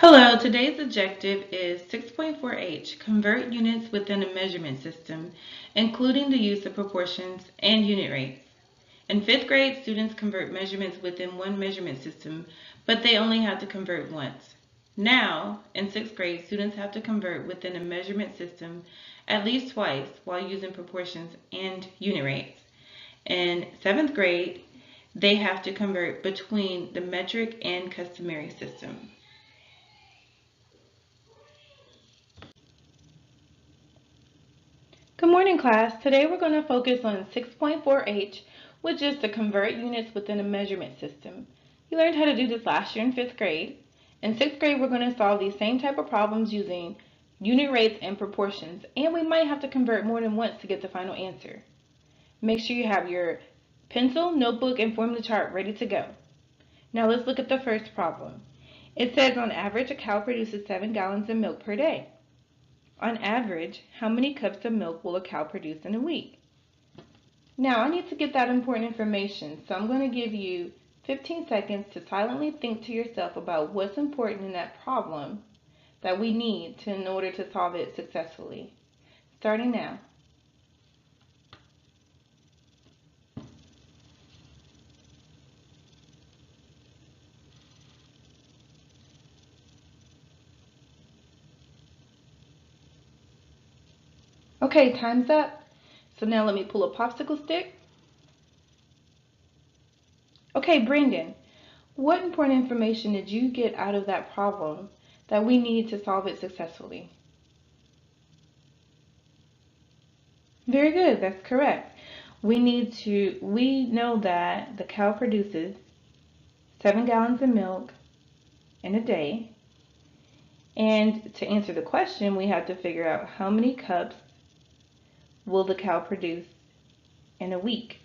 Hello, today's objective is 6.4H, convert units within a measurement system, including the use of proportions and unit rates. In 5th grade, students convert measurements within one measurement system, but they only have to convert once. Now, in 6th grade, students have to convert within a measurement system at least twice while using proportions and unit rates. In 7th grade, they have to convert between the metric and customary system. Good morning, class. Today we're going to focus on 6.4H, which is to convert units within a measurement system. You learned how to do this last year in 5th grade. In 6th grade, we're going to solve these same type of problems using unit rates and proportions, and we might have to convert more than once to get the final answer. Make sure you have your pencil, notebook, and formula chart ready to go. Now let's look at the first problem. It says on average, a cow produces 7 gallons of milk per day. On average, how many cups of milk will a cow produce in a week? Now, I need to get that important information, so I'm going to give you 15 seconds to silently think to yourself about what's important in that problem that we need in order to solve it successfully. Starting now. Okay, time's up. So now let me pull a popsicle stick. Okay, Brandon, what important information did you get out of that problem that we need to solve it successfully? Very good, that's correct. We know that the cow produces 7 gallons of milk in a day. And to answer the question, we have to figure out how many cups will the cow produce in a week.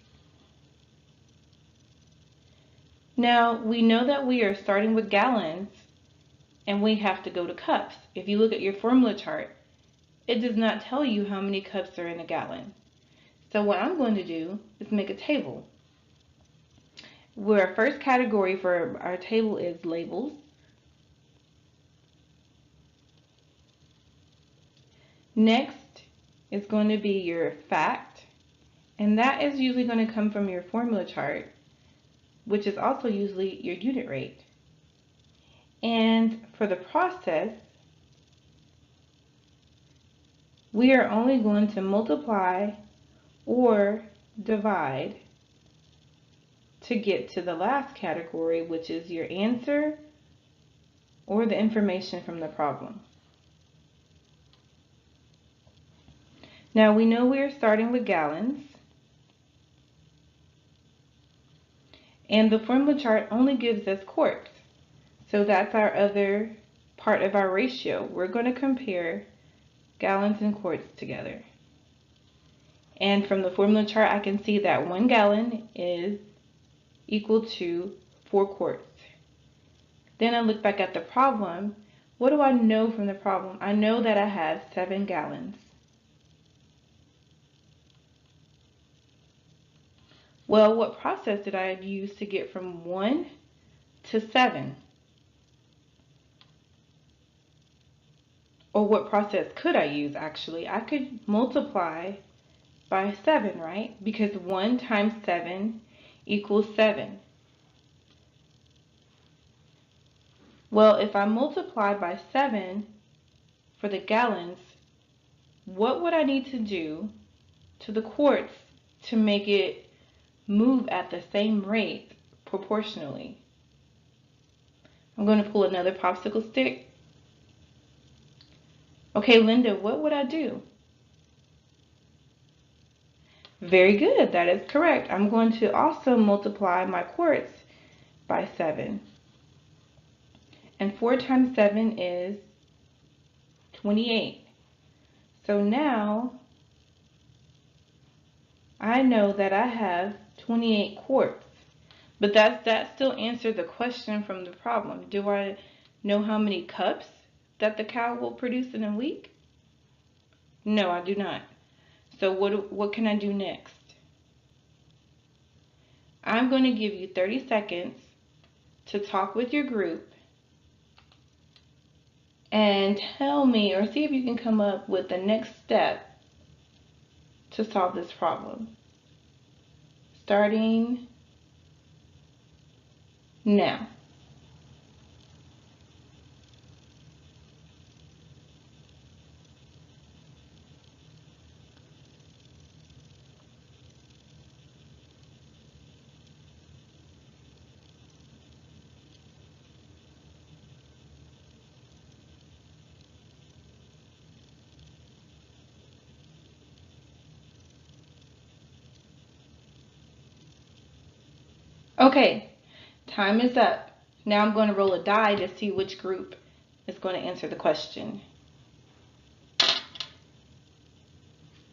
Now, we know that we are starting with gallons and we have to go to cups. If you look at your formula chart, it does not tell you how many cups are in a gallon. So what I'm going to do is make a table, where our first category for our table is labels. Next is going to be your fact, and that is usually going to come from your formula chart, which is also usually your unit rate. And for the process, we are only going to multiply or divide to get to the last category, which is your answer or the information from the problem. Now we know we are starting with gallons, and the formula chart only gives us quarts. So that's our other part of our ratio. We're going to compare gallons and quarts together. And from the formula chart, I can see that 1 gallon is equal to 4 quarts. Then I look back at the problem. What do I know from the problem? I know that I have 7 gallons. Well, what process did I use to get from 1 to 7? Or what process could I use, actually? I could multiply by 7, right? Because 1 times 7 equals 7. Well, if I multiply by 7 for the gallons, what would I need to do to the quarts to make it move at the same rate proportionally? I'm going to pull another popsicle stick. Okay, Linda, what would I do? Very good, that is correct. I'm going to also multiply my quarts by 7. And 4 times 7 is 28. So now I know that I have 28 quarts. But that still answered the question from the problem. Do I know how many cups that the cow will produce in a week? No, I do not. So what can I do next? I'm going to give you 30 seconds to talk with your group and tell me, or see if you can come up with the next step to solve this problem. Starting now. Okay, time is up. Now I'm going to roll a die to see which group is going to answer the question.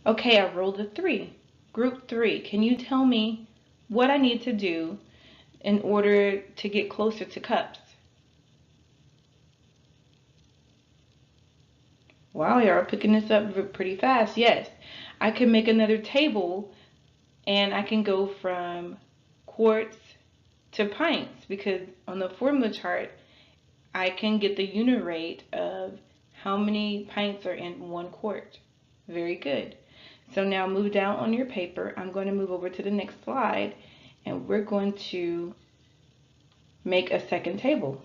Okay, I rolled a 3. Group 3, can you tell me what I need to do in order to get closer to cups? Wow, y'all are picking this up pretty fast. Yes, I can make another table and I can go from quarts to pints, because on the formula chart I can get the unit rate of how many pints are in 1 quart. Very good. So now move down on your paper. I'm going to move over to the next slide and we're going to make a second table.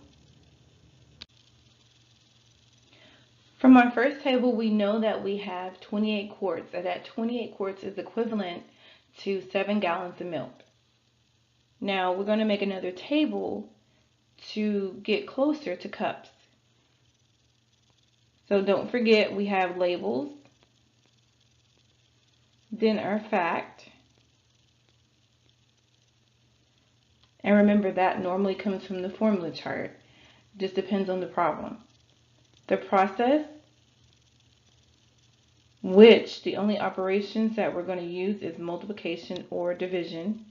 From our first table, we know that we have 28 quarts, and that 28 quarts is equivalent to 7 gallons of milk. Now we're going to make another table to get closer to cups. So don't forget, we have labels, then our fact, and remember that normally comes from the formula chart. Just depends on the problem. The process, which the only operations that we're going to use is multiplication or division,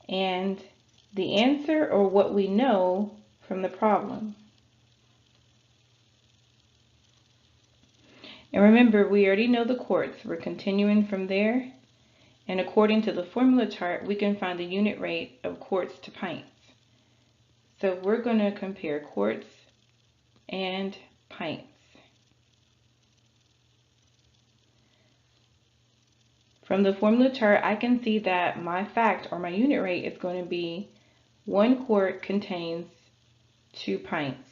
and the answer, or what we know from the problem. And remember, we already know the quarts. We're continuing from there. And according to the formula chart, we can find the unit rate of quarts to pints. So we're going to compare quarts and pints. From the formula chart, I can see that my fact, or my unit rate, is going to be 1 quart contains 2 pints.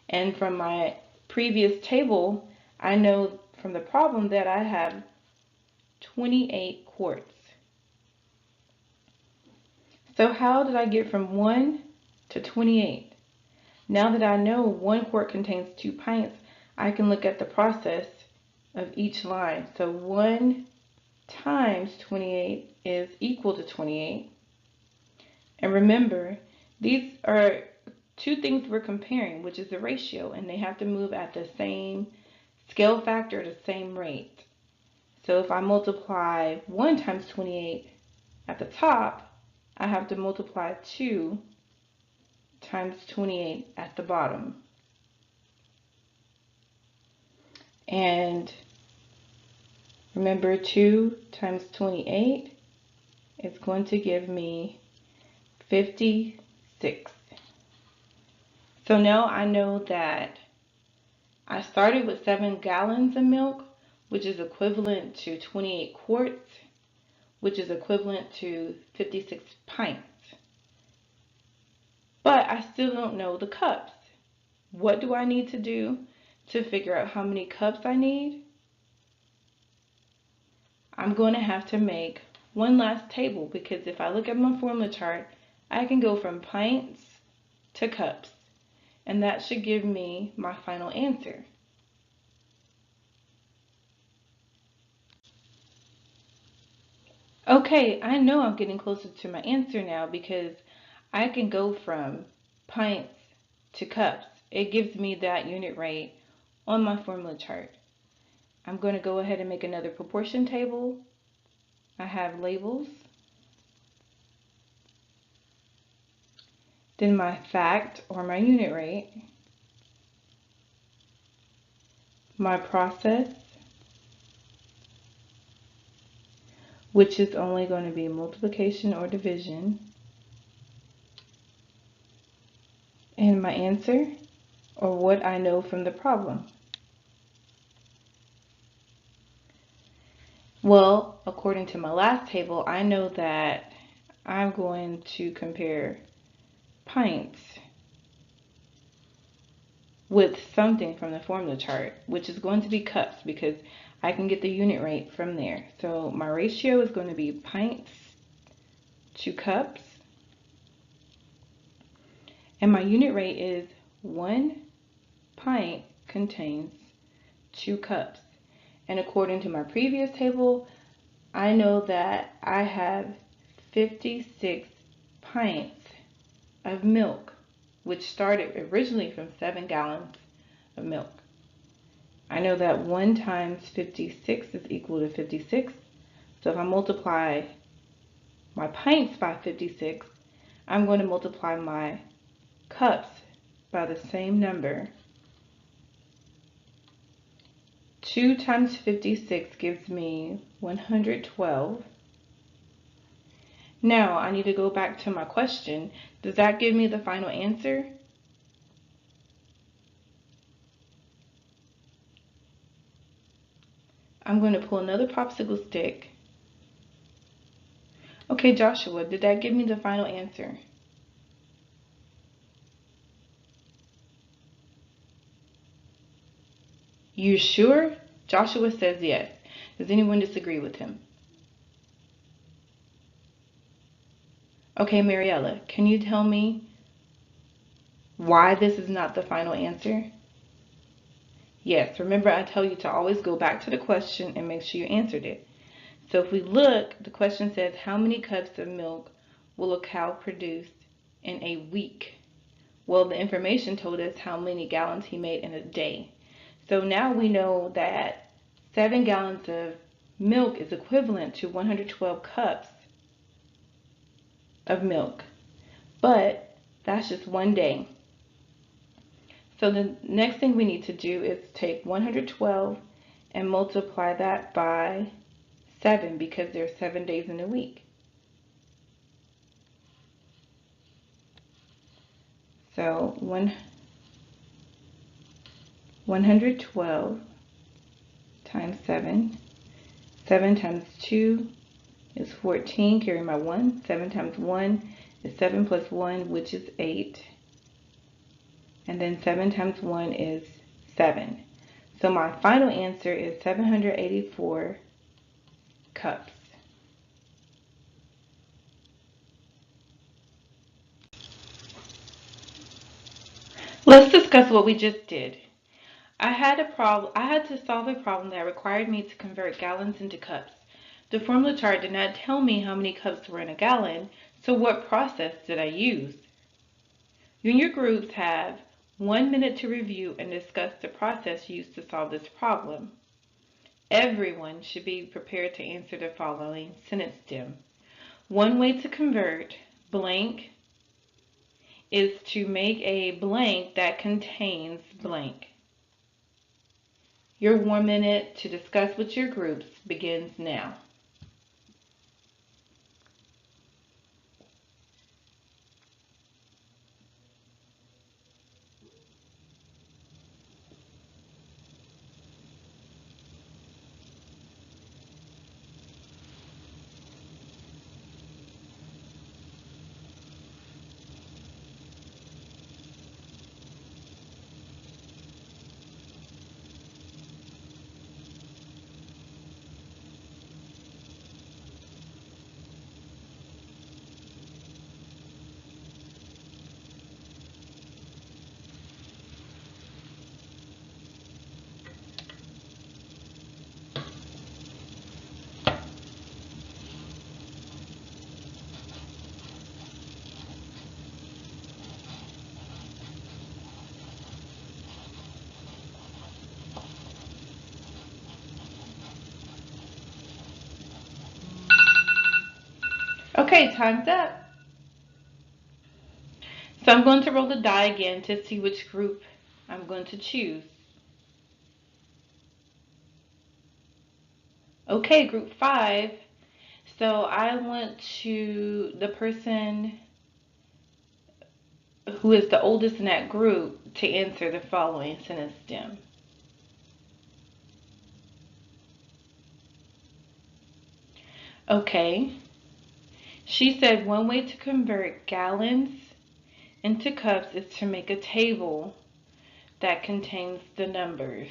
And from my previous table, I know from the problem that I have 28 quarts. So how did I get from 1 to 28? Now that I know 1 quart contains 2 pints, I can look at the process of each line. So 1 times 28 is equal to 28. And remember, these are two things we're comparing, which is the ratio, and they have to move at the same scale factor, the same rate. So if I multiply 1 times 28 at the top, I have to multiply 2 times 28 at the bottom. And remember, 2 times 28 is going to give me 56. So now I know that I started with 7 gallons of milk, which is equivalent to 28 quarts, which is equivalent to 56 pints. But I still don't know the cups. What do I need to do to figure out how many cups I need? I'm going to have to make one last table, because if I look at my formula chart, I can go from pints to cups, and that should give me my final answer. Okay, I know I'm getting closer to my answer now, because I can go from pints to cups. It gives me that unit rate on my formula chart. I'm going to go ahead and make another proportion table. I have labels, then my fact, or my unit rate, my process, which is only going to be multiplication or division, and my answer, or what I know from the problem? Well, according to my last table, I know that I'm going to compare pints with something from the formula chart, which is going to be cups because I can get the unit rate from there. So my ratio is going to be pints to cups, and my unit rate is 1 pint contains 2 cups. And according to my previous table, I know that I have 56 pints of milk, which started originally from 7 gallons of milk. I know that 1 times 56 is equal to 56. So if I multiply my pints by 56, I'm going to multiply my cups by the same number. 2 times 56 gives me 112. Now I need to go back to my question. Does that give me the final answer? I'm going to pull another popsicle stick. Okay, Joshua, did that give me the final answer? You sure? Joshua says yes. Does anyone disagree with him? Okay, Mariella, can you tell me why this is not the final answer? Yes, remember I tell you to always go back to the question and make sure you answered it. So if we look, the question says, how many cups of milk will a cow produce in a week? Well, the information told us how many gallons he made in a day. So now we know that 7 gallons of milk is equivalent to 112 cups of milk. But that's just one day. So the next thing we need to do is take 112 and multiply that by 7 because there are 7 days in a week. So 112 times 7. 7 times 2 is 14. Carry my 1. 7 times 1 is 7 plus 1, which is 8. And then 7 times 1 is 7. So my final answer is 784 cups. Let's discuss what we just did. I had to solve a problem that required me to convert gallons into cups. The formula chart did not tell me how many cups were in a gallon, so what process did I use? You and your groups have 1 minute to review and discuss the process used to solve this problem. Everyone should be prepared to answer the following sentence stem. One way to convert blank is to make a blank that contains blank. Your 1 minute to discuss with your groups begins now. Okay, time's up. So I'm going to roll the die again to see which group I'm going to choose. Okay, group 5. So I want to, who is the oldest in that group, to answer the following sentence stem. Okay. She said one way to convert gallons into cups is to make a table that contains the numbers.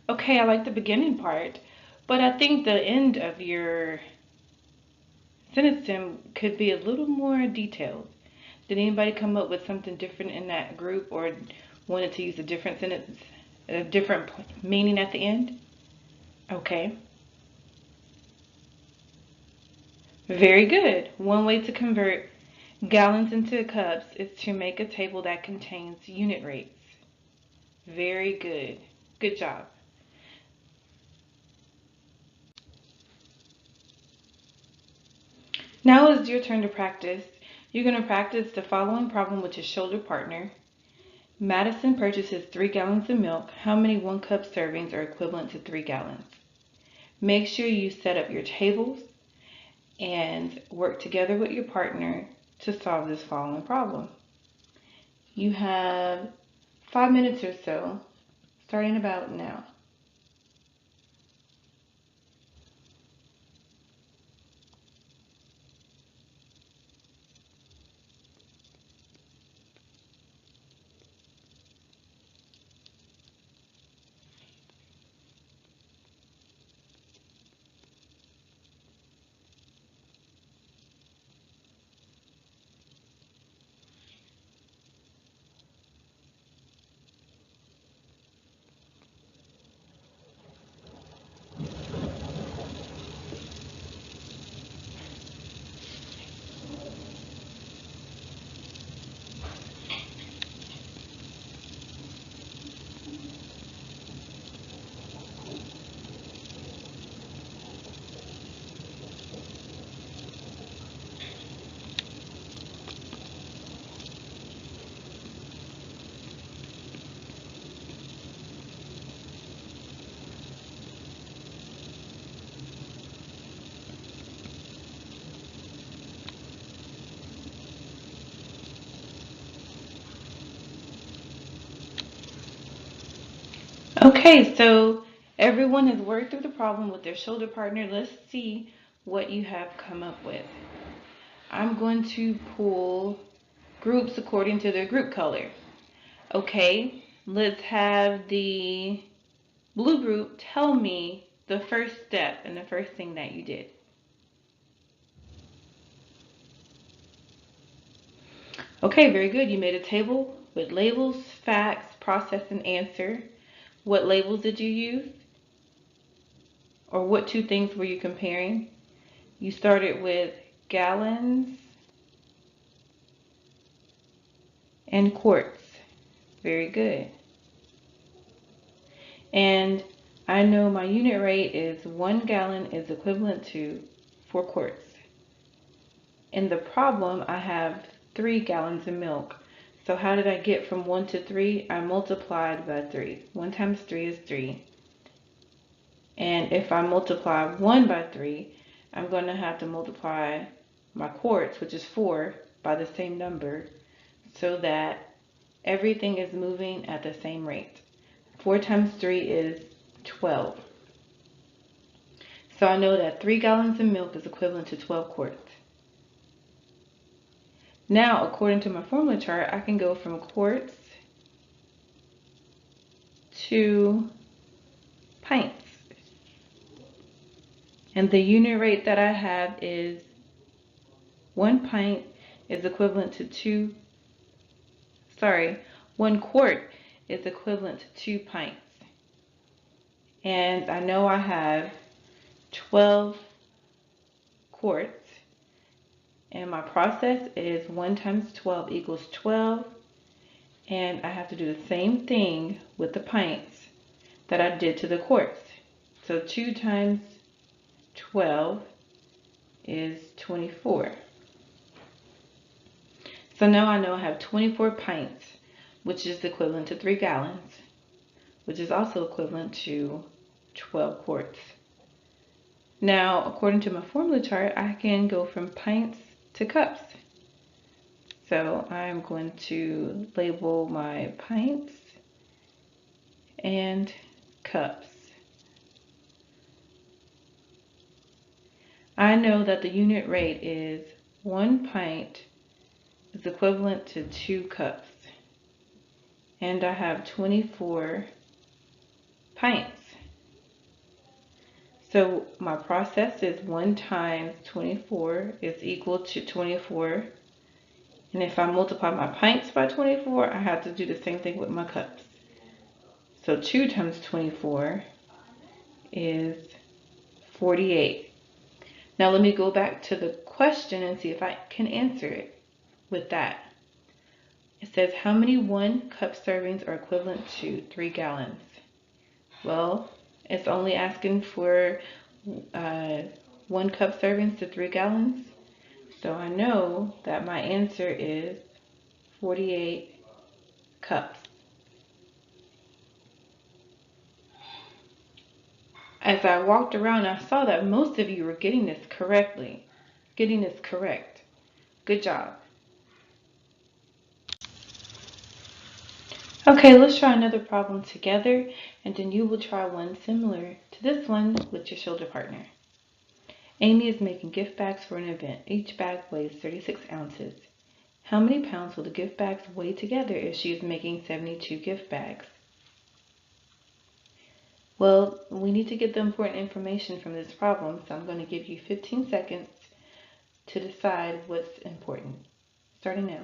Okay, I like the beginning part, but I think the end of your sentence stem could be a little more detailed. Did anybody come up with something different in that group, or wanted to use a different sentence, a different meaning at the end? Okay. Very good. One way to convert gallons into cups is to make a table that contains unit rates. Very good. Good job. Now it's your turn to practice. You're going to practice the following problem with your shoulder partner. Madison purchases 3 gallons of milk. How many 1 cup servings are equivalent to 3 gallons? Make sure you set up your tables and work together with your partner to solve this following problem. You have 5 minutes or so, starting about now. Okay, so everyone has worked through the problem with their shoulder partner. Let's see what you have come up with. I'm going to pull groups according to their group color. Okay, let's have the blue group tell me the first step and the first thing that you did. Okay, very good. You made a table with labels, facts, process, and answer. What labels did you use? Or what 2 things were you comparing? You started with gallons and quarts. Very good. And I know my unit rate is 1 gallon is equivalent to 4 quarts. In the problem, I have 3 gallons of milk. So how did I get from 1 to 3? I multiplied by 3. 1 times 3 is 3. And if I multiply 1 by 3, I'm going to have to multiply my quarts, which is 4, by the same number, so that everything is moving at the same rate. 4 times 3 is 12. So I know that 3 gallons of milk is equivalent to 12 quarts. Now, according to my formula chart, I can go from quarts to pints. And the unit rate that I have is 1 pint is equivalent to 1 quart is equivalent to 2 pints. And I know I have 12 quarts. And my process is 1 times 12 equals 12. And I have to do the same thing with the pints that I did to the quarts. So 2 times 12 is 24. So now I know I have 24 pints, which is equivalent to 3 gallons, which is also equivalent to 12 quarts. Now, according to my formula chart, I can go from pints to cups. So I'm going to label my pints and cups. I know that the unit rate is 1 pint is equivalent to 2 cups. And I have 24 pints. So my process is 1 times 24 is equal to 24. And if I multiply my pints by 24, I have to do the same thing with my cups. So 2 times 24 is 48. Now let me go back to the question and see if I can answer it with that. It says, how many 1 cup servings are equivalent to 3 gallons? Well, it's only asking for 1 cup servings to 3 gallons. So I know that my answer is 48 cups. As I walked around, I saw that most of you were getting this correct. Good job. Okay, let's try another problem together, and then you will try one similar to this one with your shoulder partner. Amy is making gift bags for an event. Each bag weighs 36 ounces. How many pounds will the gift bags weigh together if she is making 72 gift bags? Well, we need to get the important information from this problem, so I'm going to give you 15 seconds to decide what's important. Starting now.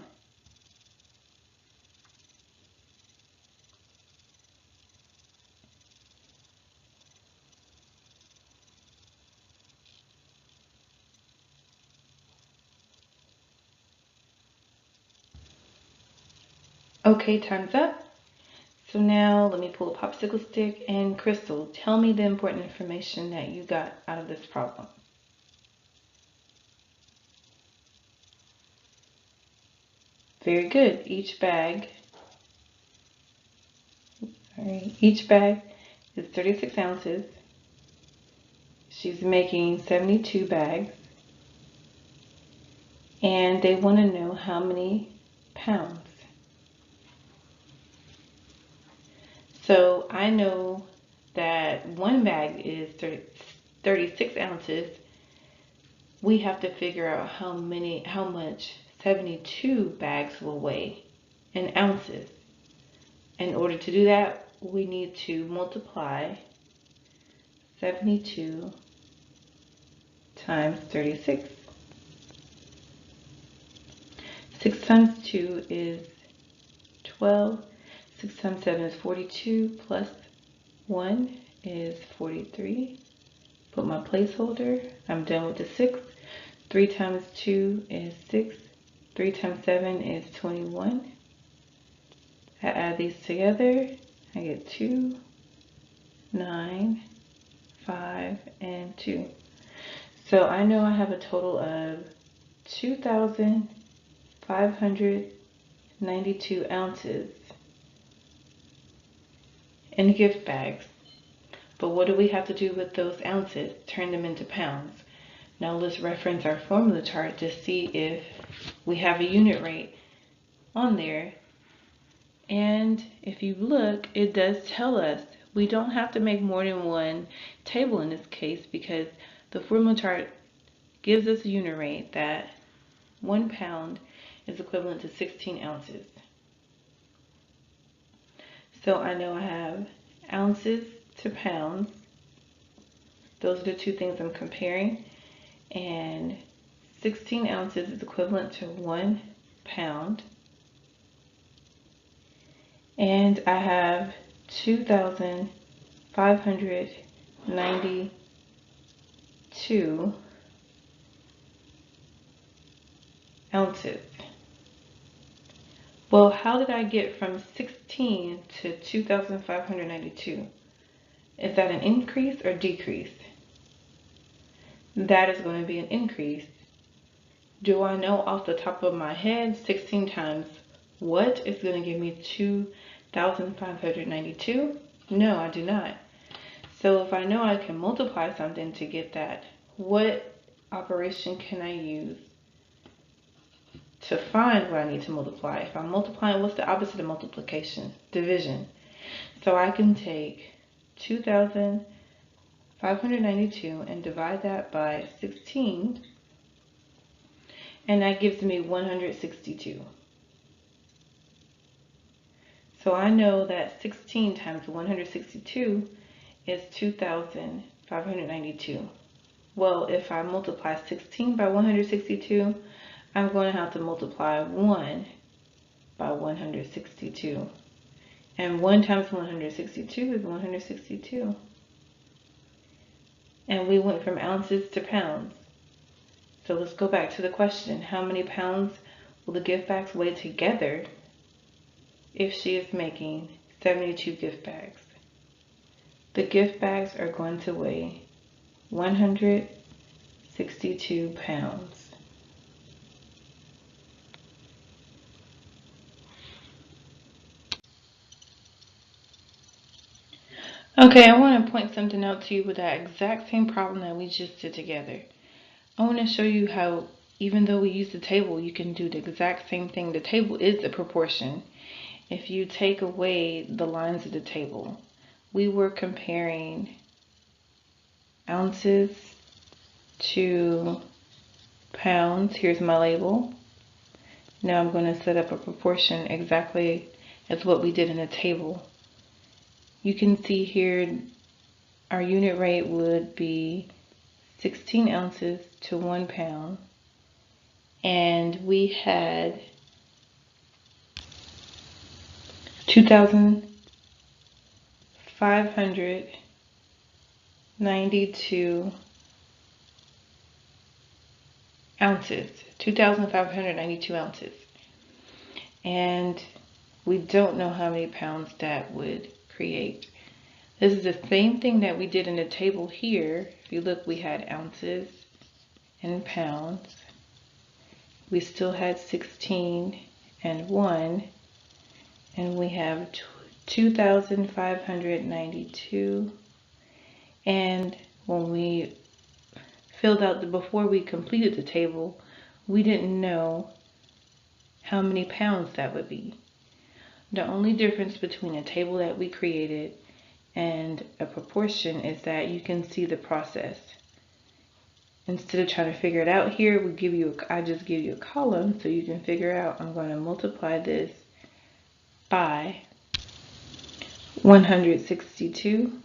Okay, time's up. So now let me pull a popsicle stick, and Crystal, tell me the important information that you got out of this problem. Very good. Each bag is 36 ounces. She's making 72 bags. And they want to know how many pounds. So I know that 1 bag is 36 ounces. We have to figure out how much 72 bags will weigh in ounces. In order to do that, we need to multiply 72 times 36. 6 times 2 is 12. 6 times 7 is 42, plus 1 is 43. Put my placeholder. I'm done with the 6. 3 times 2 is 6. 3 times 7 is 21. I add these together. I get 2, 9, 5, and 2. So I know I have a total of 2,592 ounces in gift bags. But what do we have to do with those ounces? Turn them into pounds. Now let's reference our formula chart to see if we have a unit rate on there. And if you look, it does tell us we don't have to make more than one table in this case, because the formula chart gives us a unit rate that 1 pound is equivalent to 16 ounces. So I know I have ounces to pounds. Those are the two things I'm comparing. And 16 ounces is equivalent to 1 pound. And I have 2,592 ounces. Well, how did I get from 16 to 2,592? Is that an increase or decrease? That is going to be an increase. Do I know off the top of my head 16 times what is going to give me 2,592? No, I do not. So if I know I can multiply something to get that, what operation can I use to find what I need to multiply. If I'm multiplying, what's the opposite of multiplication? Division. So I can take 2,592 and divide that by 16, and that gives me 162. So I know that 16 times 162 is 2,592. Well, if I multiply 16 by 162, I'm going to have to multiply 1 by 162. And 1 times 162 is 162. And we went from ounces to pounds. So let's go back to the question. How many pounds will the gift bags weigh together if she is making 72 gift bags? The gift bags are going to weigh 162 pounds. Okay, I want to point something out to you with that exact same problem that we just did together. I want to show you how, even though we use the table, you can do the exact same thing. The table is a proportion. If you take away the lines of the table, we were comparing ounces to pounds. Here's my label. Now I'm going to set up a proportion exactly as what we did in the table. You can see here our unit rate would be 16 ounces to 1 pound. And we had 2,592 ounces. 2,592 ounces. And we don't know how many pounds that would create. This is the same thing that we did in the table here. If you look, we had ounces and pounds. We still had 16 and 1. And we have 2,592. And when we filled out before we completed the table, we didn't know how many pounds that would be. The only difference between a table that we created and a proportion is that you can see the process. Instead of trying to figure it out here, I just give you a column so you can figure out. I'm going to multiply this by 162,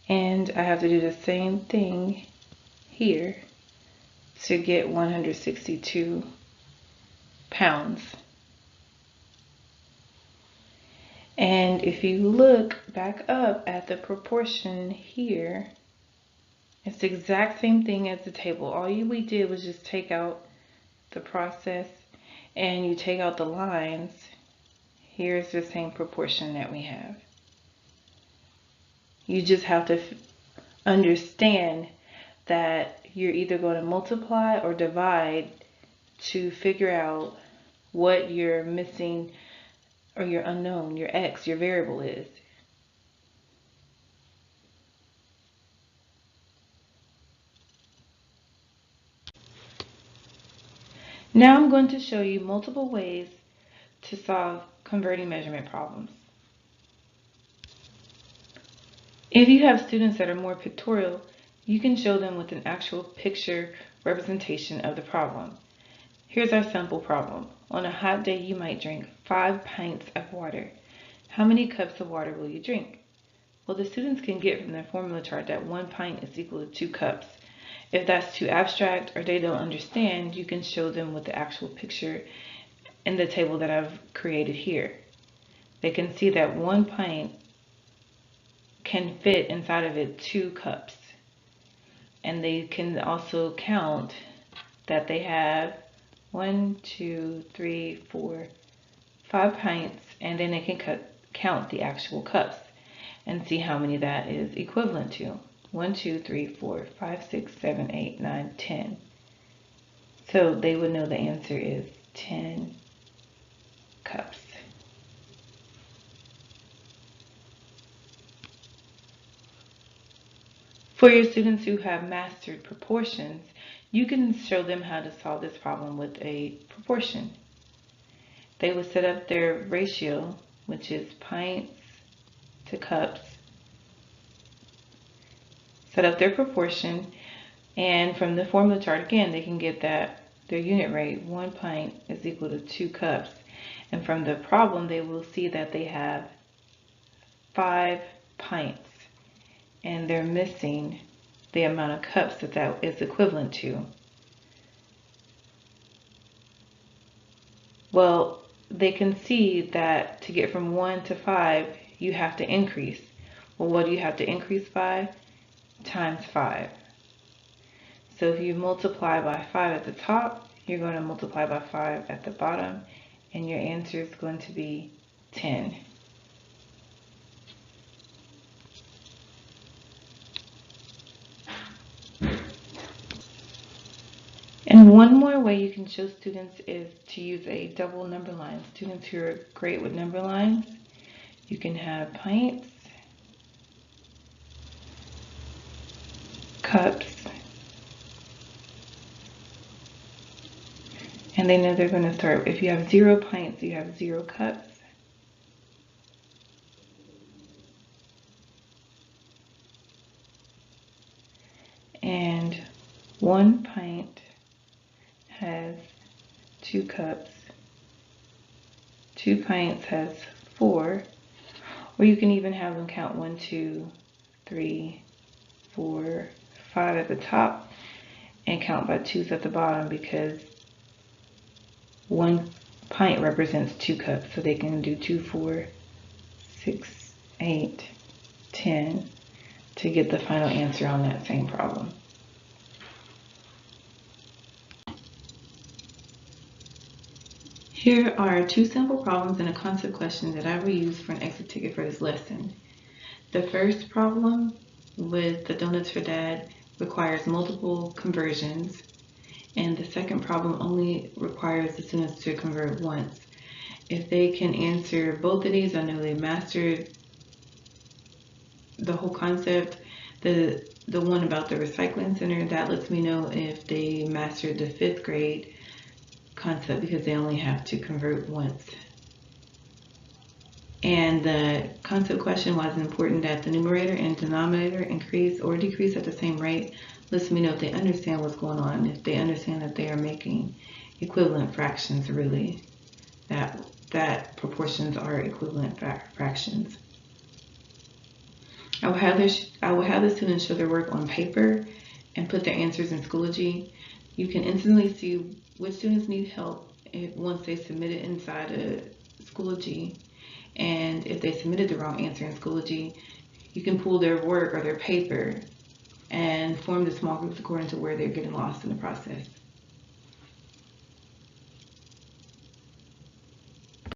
and I have to do the same thing here to get 162 pounds. And if you look back up at the proportion here, it's the exact same thing as the table. All we did was just take out the process and you take out the lines. Here's the same proportion that we have. You just have to understand that you're either going to multiply or divide to figure out what you're missing or your unknown, your X, your variable is. Now I'm going to show you multiple ways to solve converting measurement problems. If you have students that are more pictorial, you can show them with an actual picture representation of the problem. Here's our sample problem. On a hot day, you might drink 5 pints of water. How many cups of water will you drink? Well, the students can get from their formula chart that 1 pint is equal to 2 cups. If that's too abstract or they don't understand, you can show them with the actual picture in the table that I've created here. They can see that 1 pint can fit inside of it 2 cups. And they can also count that they have 1, 2, 3, 4, 5 pints, and then they can count the actual cups and see how many that is equivalent to. 1, 2, 3, 4, 5, 6, 7, 8, 9, 10. So they would know the answer is 10 cups. For your students who have mastered proportions, you can show them how to solve this problem with a proportion. They will set up their ratio, which is pints to cups, set up their proportion, and from the formula chart again, they can get that their unit rate, 1 pint is equal to 2 cups. And from the problem, they will see that they have 5 pints, and they're missing the amount of cups that is equivalent to. Well, they can see that to get from 1 to 5, you have to increase. Well, what do you have to increase by? Times 5. So if you multiply by 5 at the top, you're going to multiply by 5 at the bottom, and your answer is going to be 10. And one more way you can show students is to use a double number line. Students who are great with number lines, you can have pints, cups, and they know they're going to start. If you have 0 pints, you have 0 cups. And 1 pint has 2 cups. 2 pints has 4. Or you can even have them count 1, 2, 3, 4, 5 at the top and count by 2s at the bottom, because 1 pint represents 2 cups. So they can do 2, 4, 6, 8, 10 to get the final answer on that same problem. Here are 2 sample problems and a concept question that I will use for an exit ticket for this lesson. The first problem with the Donuts for Dad requires multiple conversions, and the second problem only requires the students to convert once. If they can answer both of these, I know they mastered the whole concept. The one about the recycling center, that lets me know if they mastered the 5th grade concept, because they only have to convert once. And the concept question, why is it important that the numerator and denominator increase or decrease at the same rate, lets me know if they understand what's going on, if they understand that they are making equivalent fractions, really, that proportions are equivalent fractions. I will have the students show their work on paper and put their answers in Schoology. You can instantly see which students need help once they submit it inside of Schoology. And if they submitted the wrong answer in Schoology, you can pull their work or their paper and form the small groups according to where they're getting lost in the process.